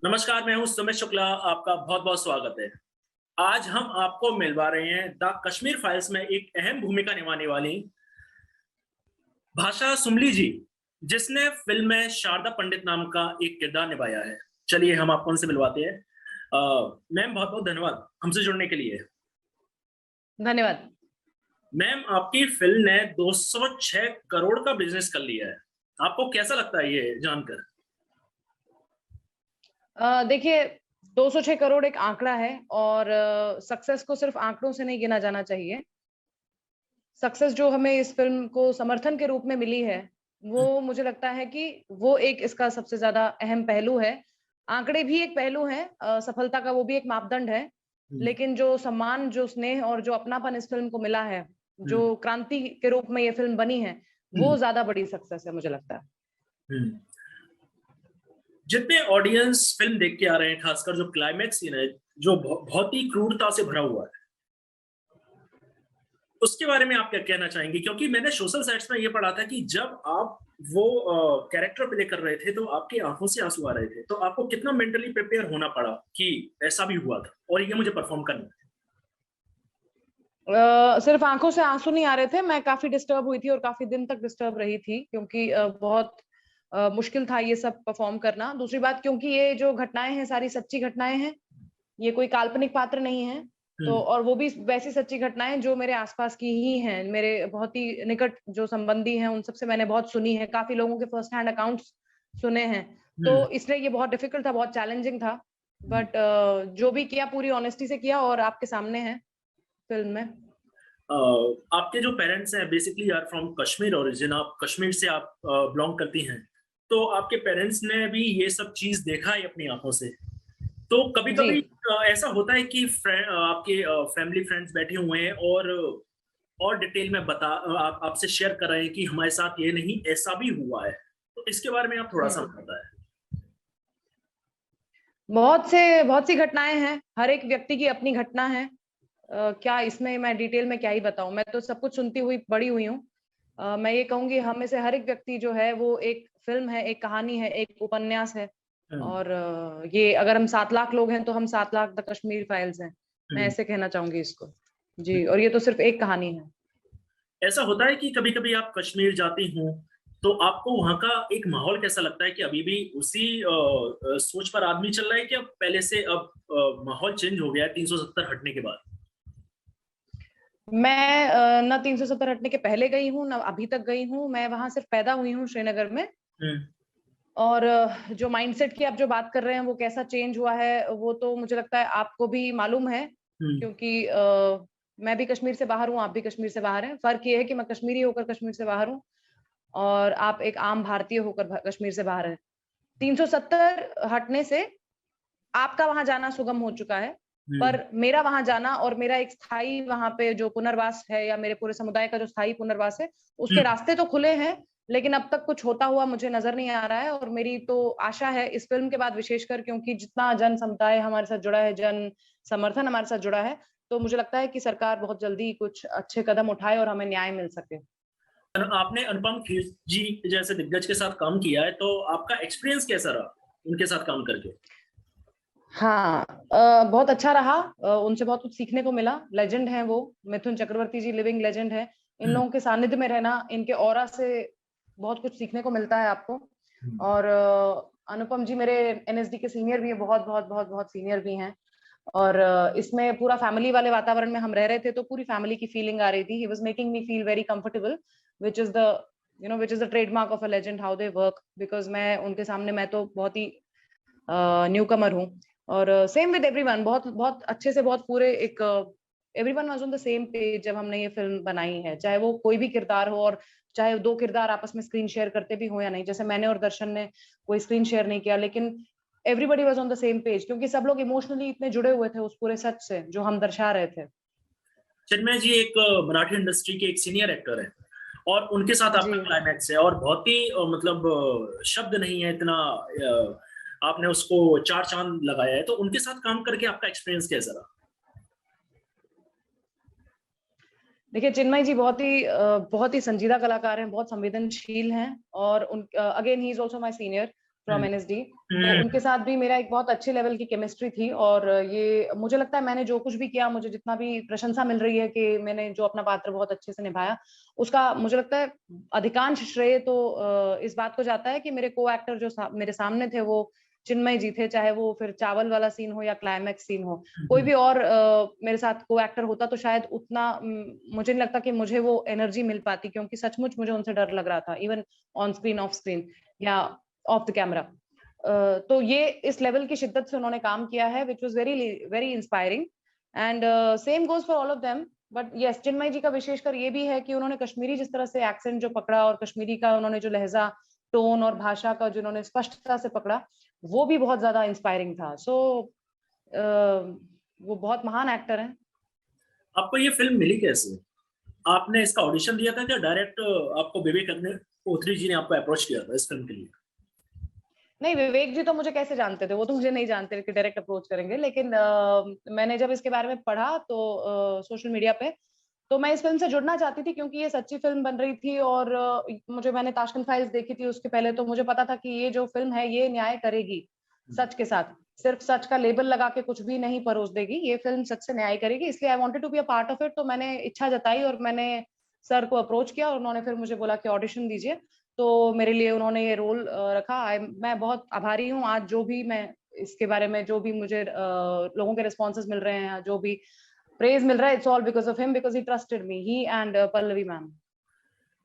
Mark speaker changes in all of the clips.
Speaker 1: नमस्कार, मैं हूं सुमित शुक्ला। आपका बहुत बहुत स्वागत है। आज हम आपको मिलवा रहे हैं द कश्मीर फाइल्स में एक अहम भूमिका निभाने वाली भाषा सुमली जी, जिसने फिल्म में शारदा पंडित नाम का एक किरदार निभाया है। चलिए हम आपको उनसे मिलवाते हैं। मैम, बहुत बहुत धन्यवाद हमसे जुड़ने के लिए।
Speaker 2: धन्यवाद।
Speaker 1: मैम, आपकी फिल्म ने 206 करोड़ का बिजनेस कर लिया है। आपको कैसा लगता है ये जानकर?
Speaker 2: देखिए, 206 करोड़ एक आंकड़ा है और सक्सेस को सिर्फ आंकड़ों से नहीं गिना जाना चाहिए। सक्सेस जो हमें इस फ़िल्म को समर्थन के रूप में मिली है, वो मुझे लगता है कि वो एक इसका सबसे ज़्यादा अहम पहलू है। आंकड़े भी एक पहलू हैं, सफलता का वो भी एक मापदंड है।
Speaker 1: हुँ,
Speaker 2: लेकिन जो सम्मान, जो स्नेह और जो अपनापन इस फ़िल्म को मिला है,
Speaker 1: हुँ,
Speaker 2: जो क्रांति के रूप में ये फ़िल्म बनी है,
Speaker 1: हुँ,
Speaker 2: वो ज़्यादा बड़ी सक्सेस है मुझे लगता है।
Speaker 1: हुँ। जितने ऑडियंस फिल्म देख के आ रहे हैं, खासकर जो क्लाइमेक्स सीन है, जो बहुत ही क्रूरता से भरा हुआ है, उसके बारे में आप क्या कहना चाहेंगे? क्योंकि मैंने सोशल साइट्स में ये पढ़ा था कि जब आप वो कैरेक्टर प्ले कर रहे थे, तो आपकी आँखों से आँसू आ रहे थे। तो आपको कितना मेंटली प्रिपेयर होना पड़ा कि ऐसा भी हुआ था और ये मुझे परफ़ॉर्म करना है?
Speaker 2: सिर्फ आँखों से आँसू नहीं आ रहे थे, मैं काफ़ी डिस्टर्ब हुई थी और काफ़ी दिन तक डिस्टर्ब रही थी क्योंकि बहुत मुश्किल था ये सब परफ़ॉर्म करना। दूसरी बात क्योंकि ये जो घटनाएँ हैं, सारी सच्ची घटनाएँ हैं, ये कोई काल्पनिक पात्र नहीं है।
Speaker 1: हुँ,
Speaker 2: तो और वो भी वैसी सच्ची घटनाएँ जो मेरे आस-पास की ही हैं, मेरे बहुत ही निकट जो संबंधी हैं, उन सब से मैंने बहुत सुनी है, काफ़ी लोगों के फर्स्ट हैंड अकाउंट्स सुने हैं।
Speaker 1: हुँ,
Speaker 2: तो इसलिए ये बहुत डिफ़िकल्ट था, बहुत चैलेंजिंग था।
Speaker 1: हुँ।
Speaker 2: बट जो भी किया पूरी ऑनेस्टी से किया और आपके सामने है फ़िल्म में।
Speaker 1: अ, आपके जो पेरेंट्स हैं basically are from Kashmir origin, आप कश्मीर से आप बिलॉन्ग करती हैं। तो आपके पेरेंट्स ने भी ये सब चीज़ देखा है अपनी आँखों से। तो
Speaker 2: जी।
Speaker 1: कभी-कभी ऐसा होता है कि आपके फैमिली फ्रेंड्स बैठे हुए हैं और डिटेल में आप आपसे शेयर कर रहे हैं कि हमारे साथ ये नहीं, ऐसा भी हुआ है। तो इसके बारे में आप थोड़ा-सा
Speaker 2: हुँ।
Speaker 1: बताएँ?
Speaker 2: बहुत सी घटनाएँ हैं, हर एक व्यक्ति की अपनी घटना है। क्या इसमें मैं डिटेल में क्या ही बताऊँ, मैं तो सब कुछ सुनती हुई बड़ी हुई हूँ। मैं ये कहूँगी हम में से हर एक व्यक्ति जो है वो एक फ़िल्म है, एक कहानी है, एक उपन्यास है
Speaker 1: हुँ,
Speaker 2: और ये अगर हम 7 लाख लोग हैं तो हम 7 लाख द कश्मीर फाइल्स हैं। मैं
Speaker 1: हुँ,
Speaker 2: ऐसे कहना चाहूँगी इसको।
Speaker 1: हुँ।
Speaker 2: जी, और ये तो सिर्फ़ एक कहानी है।
Speaker 1: ऐसा होता है कि कभी-कभी आप कश्मीर जाती हों, तो आपको वहाँ का एक माहौल कैसा लगता है कि अभी भी उसी सोच पर आदमी चल रहा है कि अब पहले से अब माहौल चेंज हो गया है 370 हटने के बाद?
Speaker 2: मैं ना 370 हटने के पहले गई हूँ, ना अभी तक गई हूँ। मैं वहाँ सिर्फ़ पैदा हुई हूँ श्रीनगर में।
Speaker 1: हुँ,
Speaker 2: और जो माइंडसेट की आप जो बात कर रहे हैं वो कैसा चेंज हुआ है, वो तो मुझे लगता है आपको भी मालूम है
Speaker 1: हुँ,
Speaker 2: क्योंकि मैं भी कश्मीर से बाहर हूँ, आप भी कश्मीर से बाहर हैं। फ़र्क ये है कि मैं कश्मीरी होकर कश्मीर से बाहर हूँ और आप एक आम भारतीय होकर भ कश्मीर से बाहर हैं। 370 हटने से आपका वहाँ जाना सुगम हो चुका है,
Speaker 1: हुँ,
Speaker 2: पर मेरा वहाँ जाना और मेरा एक स्थायी वहाँ पे जो पुनर्वास है या मेरे पूरे समुदाय का जो स्थायी पुनर्वास है,
Speaker 1: हुँ।
Speaker 2: उसके रास्ते तो खुले हैं, लेकिन अब तक कुछ होता हुआ मुझे नज़र नहीं आ रहा है और मेरी तो आशा है इस फ़िल्म के बाद विशेषकर क्योंकि जितना जन समुदाय हमारे साथ जुड़ा है, जन समर्थन हमारे साथ जुड़ा है, तो मुझे लगता है कि सरकार बहुत जल्दी कुछ अच्छे कदम उठाए और हमें न्याय मिल सके।
Speaker 1: आपने अनुपम खेर जी जैसे दिग्गज के साथ काम किया है, तो आपका एक्सपीरियंस कैसा रहा, उनके साथ काम करके?
Speaker 2: हाँ, बहुत अच्छा रहा, उनसे बहुत कुछ सीखने को मिला, लेजेंड हैं वो, मिथुन चक्रवर्ती जी लिविंग लेजेंड हैं। इन
Speaker 1: हुँ,
Speaker 2: लोगों के सानिध्य में रहना, इनके ऑरा से बहुत कुछ सीखने को मिलता है आपको
Speaker 1: हुँ,
Speaker 2: और अनुपम जी मेरे एनएसडी के सीनियर भी हैं, बहुत सीनियर भी हैं और इसमें पूरा फैमिली वाले वातावरण में हम रह रहे थे, तो पूरी फैमिली की फीलिंग आ रही थी। He was making me feel very comfortable, which is the which is the trademark of a legend how they work because मैं उनके सामने मैं तो बहुत ही न्यूकमर हूँ और सेम विद एवरीवन बहुत बहुत अच्छे से बहुत पूरे एक everyone was on the same page जब हमने ये फ़िल्म बनाई है। चाहे वो कोई भी किरदार हो और चाहे 2 किरदार आपस में स्क्रीन शेयर करते भी हों या नहीं। जैसे मैंने और दर्शन ने कोई स्क्रीन शेयर नहीं किया लेकिन everybody was on the same page क्योंकि सब लोग इमोशनली इतने जुड़े हुए थे उस पूरे सच से जो हम दर्शा रहे थे।
Speaker 1: चिन्मय जी एक मराठी इंडस्ट्री के एक सीनियर एक्टर हैं और उनके साथ
Speaker 2: जी।
Speaker 1: आपका क्लाइमैक्स है और बहुत ही मतलब शब्द नहीं है इतना आपने उसको चार चाँद लगाया है, तो उनके साथ काम करके आपका एक्सपीरियंस कैसा रहा?
Speaker 2: देखिए, चिन्मय जी बहुत ही संजीदा कलाकार हैं, बहुत संवेदनशील हैं और again he is also my senior from NSD, तो उनके साथ भी मेरा एक बहुत अच्छे लेवल की केमिस्ट्री थी। और ये मुझे लगता है मैंने जो कुछ भी किया, मुझे जितना भी प्रशंसा मिल रही है कि मैंने जो अपना पात्र बहुत अच्छे से निभाया, उसका मुझे लगता है अधिकांश श्रेय तो इस बात को जाता है कि मेरे को एक्टर जो मेरे सामने थे वो चिन्मय जी थे, चाहे वो फिर चावल वाला सीन हो या क्लाइमैक्स सीन हो। कोई भी और मेरे साथ को एक्टर होता तो शायद उतना मुझे नहीं लगता कि मुझे वो एनर्जी मिल पाती, क्योंकि सचमुच मुझे उनसे डर लग रहा था, even on screen, of screen या ऑफ द कैमरा। तो ये इस लेवल की शिद्दत से उन्होंने काम किया है, which was very very inspiring. And same goes for all of them. But yes, Chinmay ji का विशेषकर ये भी है कि उन्होंने कश्मीरी जिस तरह से एक्सेंट जो पकड़ा, और कश्मीरी का उन्होंने जो लहजा, टोन और भाषा का जो उन्होंने स्पष्टता से पकड़ा, वो भी बहुत ज्यादा इंस्पायरिंग था। सो वो बहुत महान एक्टर हैं।
Speaker 1: आपको ये फिल्म मिली कैसे? आपने इसका ऑडिशन दिया था क्या डायरेक्ट आपको विवेक अग्निहोत्री जी ने आपको अप्रोच किया था इस फिल्म के लिए?
Speaker 2: नहीं, विवेक जी तो मुझे कैसे जानते थे, वो तो मुझे नहीं जानते कि डायरेक्ट अप्रोच करेंगे। लेकिन मैंने जब इसके बारे में पढ़ा तो सोशल मीडिया पे, तो मैं इस फिल्म से जुड़ना चाहती थी क्योंकि ये सच्ची फिल्म बन रही थी। और मैंने ताशकंद फाइल्स देखी थी उसके पहले, तो मुझे पता था कि ये जो फिल्म है ये न्याय करेगी सच के साथ, सिर्फ सच का लेबल लगा के कुछ भी नहीं परोस देगी, ये फिल्म सच से न्याय करेगी। इसलिए I wanted to be a part of it. तो मैंने इच्छा जताई और मैंने सर को अप्रोच किया, और उन्होंने फिर मुझे बोला कि ऑडिशन दीजिए। तो मेरे लिए उन्होंने ये रोल रखा। मैं बहुत आभारी हूँ आज, जो भी मैं इसके बारे में, जो भी मुझे लोगों के रिस्पॉन्सेज मिल रहे हैं, जो भी प्रेज मिल रहा है, it's all because of him, because he trusted me, he and Pallavi ma'am.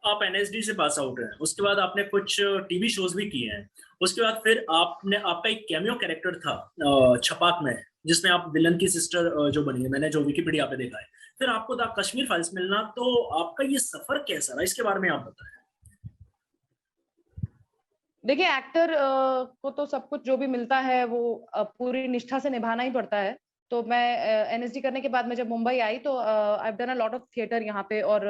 Speaker 1: आप एनएसडी से पास आउट हैं, उसके बाद आपने कुछ टीवी शोज भी किए हैं, उसके बाद फिर आपका एक कैमियो कैरेक्टर था छपाक में, जिसमें आप विलन की सिस्टर जो बनी है, मैंने जो विकिपीडिया पे देखा है। फिर आपको द कश्मीर फाइल्स मिलना, तो आपका ये सफर कैसा रहा, इसके बारे में आप बताएं।
Speaker 2: देखिए, एक्टर को तो सब कुछ जो भी मिलता है वो पूरी निष्ठा से निभाना ही पड़ता है। तो मैं एनएसडी करने के बाद मैं जब मुंबई आई तो I have done a lot of theatre यहाँ पे, और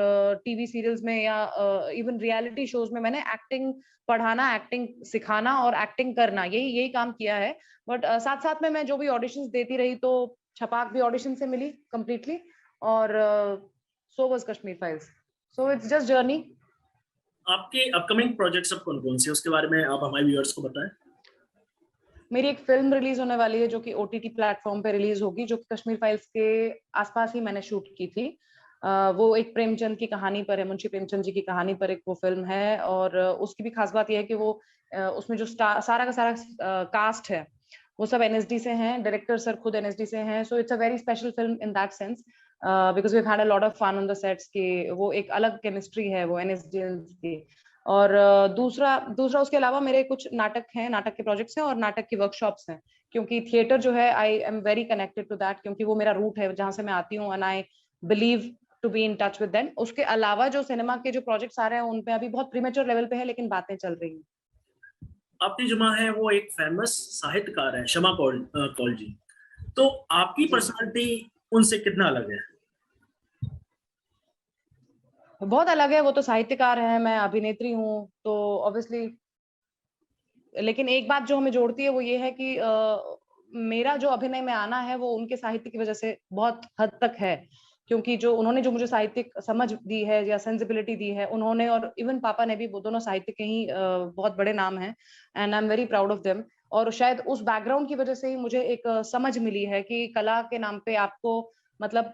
Speaker 2: टीवी सीरियल्स में या इवन रियलिटी शोज में मैंने एक्टिंग पढ़ाना, एक्टिंग सिखाना और एक्टिंग करना, यही यही काम किया है। बट साथ साथ में मैं जो भी ऑडिशंस देती रही, तो छपाक भी ऑडिशन से मिली कंप्लीटली, और so was Kashmir files. So it's just journey.
Speaker 1: आपके अपकमिंग प्रोजेक्ट्स अब कौन कौन से, उसके बारे में आप हमारे व्यूअर्स को बताएं।
Speaker 2: मेरी एक फिल्म रिलीज होने वाली है जो कि ओटीटी प्लेटफॉर्म पे रिलीज होगी, जो कि कश्मीर फाइल्स के आसपास ही मैंने शूट की थी। वो एक प्रेमचंद की कहानी पर है, मुंशी प्रेमचंद जी की कहानी पर एक वो फिल्म है। और उसकी भी खास बात यह है कि वो उसमें जो सारा का सारा कास्ट है वो सब एनएसडी से हैं, डायरेक्टर सर खुद एनएसडी से हैं। So it's a very special film in that sense, because we have had a lot of fun on the sets की। वो एक अलग केमिस्ट्री है वो एनएसडीएल्स की। और दूसरा उसके अलावा मेरे कुछ नाटक हैं, नाटक के प्रोजेक्ट्स हैं और नाटक की वर्कशॉप्स हैं, क्योंकि थिएटर जो है I am very connected to that, क्योंकि वो मेरा रूट है जहां से मैं आती हूँ, and I believe to be in touch with them. उसके अलावा जो सिनेमा के जो प्रोजेक्ट्स आ रहे हैं उन पे अभी बहुत प्रीमेच्योर लेवल पे है, लेकिन बातें चल रही हैं।
Speaker 1: आपकी जो माँ है वो एक फेमस साहित्यकार है, शमा कौल जी, तो आपकी पर्सनालिटी उनसे कितना अलग है?
Speaker 2: बहुत अलग है। वो तो साहित्यकार है, मैं अभिनेत्री हूँ, तो ऑब्वियसली। लेकिन एक बात जो हमें जोड़ती है वो ये है कि मेरा जो अभिनय में आना है वो उनके साहित्य की वजह से बहुत हद तक है, क्योंकि जो उन्होंने जो मुझे साहित्यिक समझ दी है या सेंसिबिलिटी दी है, उन्होंने और इवन पापा ने भी, वो दोनों साहित्य के ही बहुत बड़े नाम हैं, and I am very proud of them. और शायद उस बैकग्राउंड की वजह से ही मुझे एक समझ मिली है कि कला के नाम पे आपको, मतलब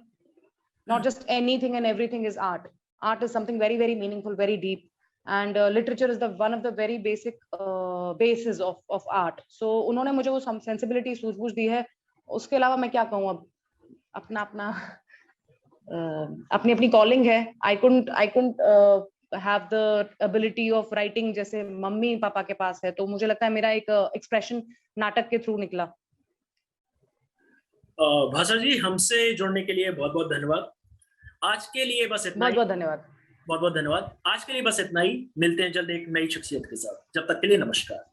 Speaker 2: not just anything and everything is art. Art is something very very meaningful, very deep, and literature is the one of the very basic basis of art. So उन्होंने मुझे वो sensibility सूझबूझ दी है। उसके अलावा मैं क्या कहूँ, अब अपना अपना अपनी अपनी calling है। I couldn't have the ability of writing जैसे मम्मी पापा के पास है, तो मुझे लगता है मेरा एक expression नाटक के थ्रू निकला।
Speaker 1: भाषा जी, हमसे जुड़ने के लिए बहुत बहुत धन्यवाद। आज के लिए बस इतना ही।
Speaker 2: बहुत बहुत धन्यवाद।
Speaker 1: बहुत बहुत धन्यवाद। आज के लिए बस इतना ही। मिलते हैं जल्द एक नई शख्सियत के साथ। जब तक के लिए नमस्कार।